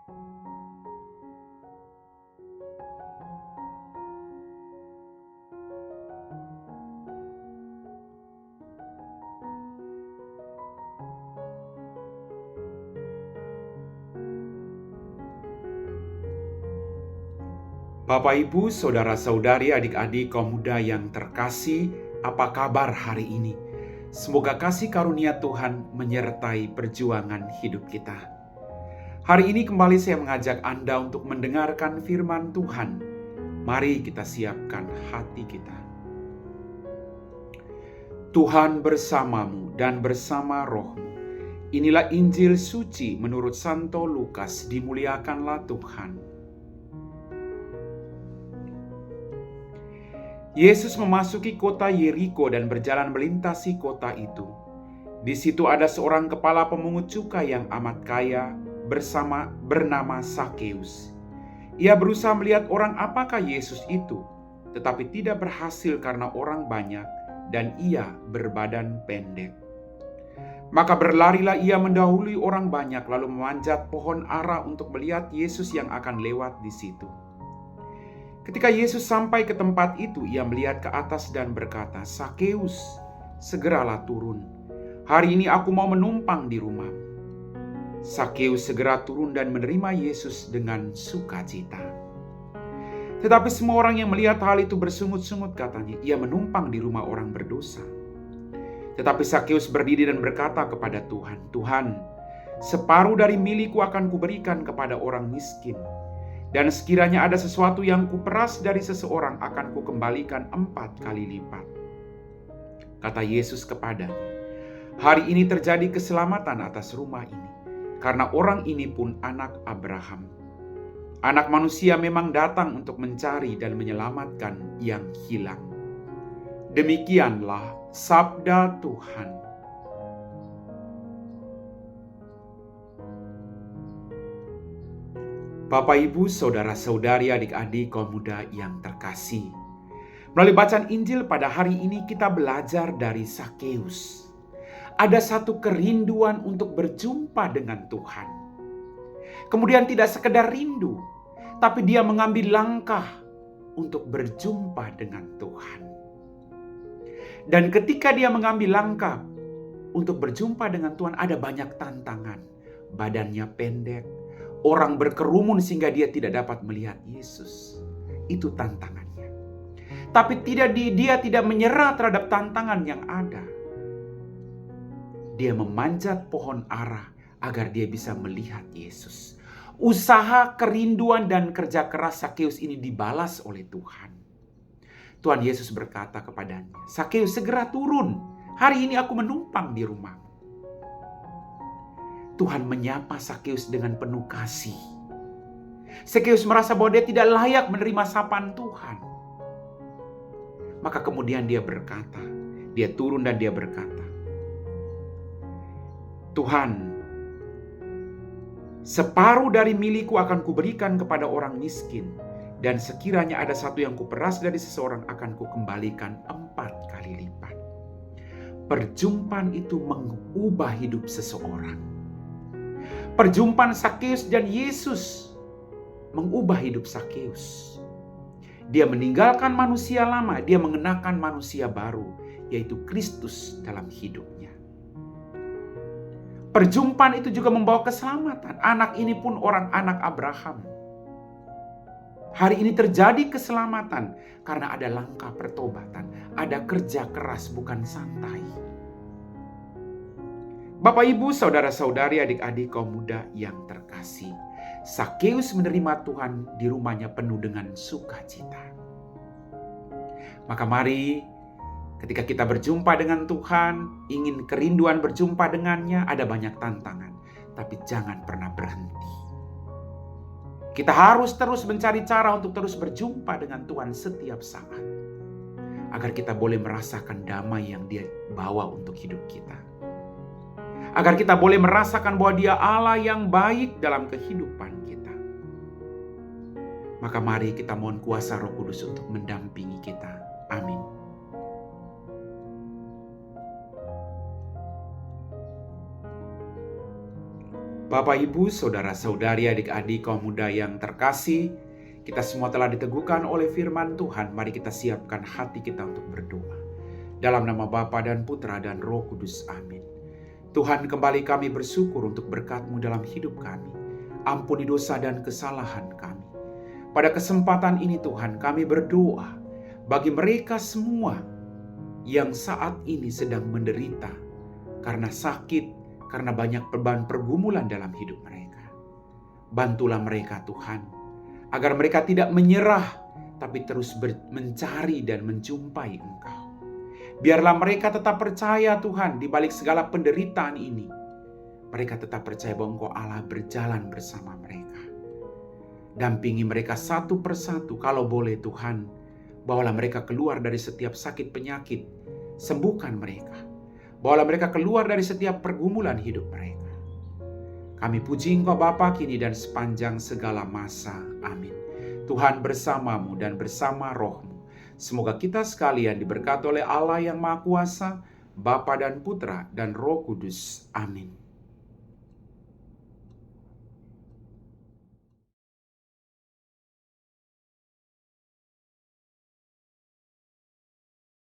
Bapak, Ibu, saudara-saudari, adik-adik, kaum muda yang terkasih, apa kabar hari ini? Semoga kasih karunia Tuhan menyertai perjuangan hidup kita. Hari ini kembali saya mengajak Anda untuk mendengarkan firman Tuhan. Mari kita siapkan hati kita. Tuhan bersamamu dan bersama rohmu. Inilah Injil suci menurut Santo Lukas, dimuliakanlah Tuhan. Yesus memasuki kota Yeriko dan berjalan melintasi kota itu. Di situ ada seorang kepala pemungut cukai yang amat kaya bernama Sakeus. Ia berusaha melihat orang apakah Yesus itu, tetapi tidak berhasil karena orang banyak dan ia berbadan pendek. Maka berlarilah ia mendahului orang banyak lalu memanjat pohon ara untuk melihat Yesus yang akan lewat di situ. Ketika Yesus sampai ke tempat itu, ia melihat ke atas dan berkata, "Sakeus, segeralah turun. Hari ini aku mau menumpang di rumahmu." Sakeus segera turun dan menerima Yesus dengan sukacita. Tetapi semua orang yang melihat hal itu bersungut-sungut, katanya, "Ia menumpang di rumah orang berdosa." Tetapi Sakeus berdiri dan berkata kepada Tuhan, "Tuhan, separuh dari milikku akan kuberikan kepada orang miskin. Dan sekiranya ada sesuatu yang kuperas dari seseorang, akan kukembalikan 4 kali lipat." Kata Yesus kepadanya, "Hari ini terjadi keselamatan atas rumah ini, karena orang ini pun anak Abraham. Anak manusia memang datang untuk mencari dan menyelamatkan yang hilang." Demikianlah sabda Tuhan. Bapak, Ibu, saudara-saudari, adik-adik, kaum muda yang terkasih. Melalui bacaan Injil pada hari ini kita belajar dari Sakeus. Ada satu kerinduan untuk berjumpa dengan Tuhan. Kemudian tidak sekedar rindu, tapi dia mengambil langkah untuk berjumpa dengan Tuhan. Dan ketika dia mengambil langkah untuk berjumpa dengan Tuhan, ada banyak tantangan. Badannya pendek, orang berkerumun sehingga dia tidak dapat melihat Yesus. Itu tantangannya. Tapi dia tidak menyerah terhadap tantangan yang ada. Dia memanjat pohon ara agar dia bisa melihat Yesus. Usaha, kerinduan, dan kerja keras Sakeus ini dibalas oleh Tuhan. Tuhan Yesus berkata kepadanya, "Sakeus, segera turun. Hari ini aku menumpang di rumahmu." Tuhan menyapa Sakeus dengan penuh kasih. Sakeus merasa bahwa dia tidak layak menerima sapaan Tuhan. Maka kemudian dia turun dan dia berkata, "Tuhan, separuh dari milikku akan kuberikan kepada orang miskin. Dan sekiranya ada satu yang kuperas dari seseorang, akan kukembalikan 4 kali lipat." Perjumpaan itu mengubah hidup seseorang. Perjumpaan Sakeus dan Yesus mengubah hidup Sakeus. Dia meninggalkan manusia lama, dia mengenakan manusia baru, yaitu Kristus dalam hidupnya. Perjumpaan itu juga membawa keselamatan. Anak ini pun orang anak Abraham. Hari ini terjadi keselamatan karena ada langkah pertobatan, ada kerja keras bukan santai. Bapak, Ibu, saudara-saudari, adik-adik, kaum muda yang terkasih, Sakeus menerima Tuhan di rumahnya penuh dengan sukacita. Maka mari ketika kita berjumpa dengan Tuhan, ingin kerinduan berjumpa dengannya, ada banyak tantangan, tapi jangan pernah berhenti. Kita harus terus mencari cara untuk terus berjumpa dengan Tuhan setiap saat, agar kita boleh merasakan damai yang Dia bawa untuk hidup kita. Agar kita boleh merasakan bahwa Dia Allah yang baik dalam kehidupan kita. Maka mari kita mohon kuasa Roh Kudus untuk mendampingi kita. Amin. Bapak, Ibu, saudara-saudari, adik-adik, kaum muda yang terkasih, kita semua telah diteguhkan oleh firman Tuhan. Mari kita siapkan hati kita untuk berdoa. Dalam nama Bapa dan Putra dan Roh Kudus, amin. Tuhan, kembali kami bersyukur untuk berkat-Mu dalam hidup kami. Ampuni dosa dan kesalahan kami. Pada kesempatan ini Tuhan, kami berdoa bagi mereka semua yang saat ini sedang menderita karena sakit, karena banyak beban pergumulan dalam hidup mereka. Bantulah mereka Tuhan, agar mereka tidak menyerah, tapi terus mencari dan menjumpai Engkau. Biarlah mereka tetap percaya Tuhan, di balik segala penderitaan ini, mereka tetap percaya bahwa Engkau Allah berjalan bersama mereka. Dampingi mereka satu persatu, kalau boleh Tuhan, bawalah mereka keluar dari setiap sakit penyakit, sembuhkan mereka. Bawalah mereka keluar dari setiap pergumulan hidup mereka. Kami puji Engkau Bapa kini dan sepanjang segala masa. Amin. Tuhan bersamamu dan bersama rohmu. Semoga kita sekalian diberkati oleh Allah yang Maha Kuasa, Bapa dan Putra dan Roh Kudus. Amin.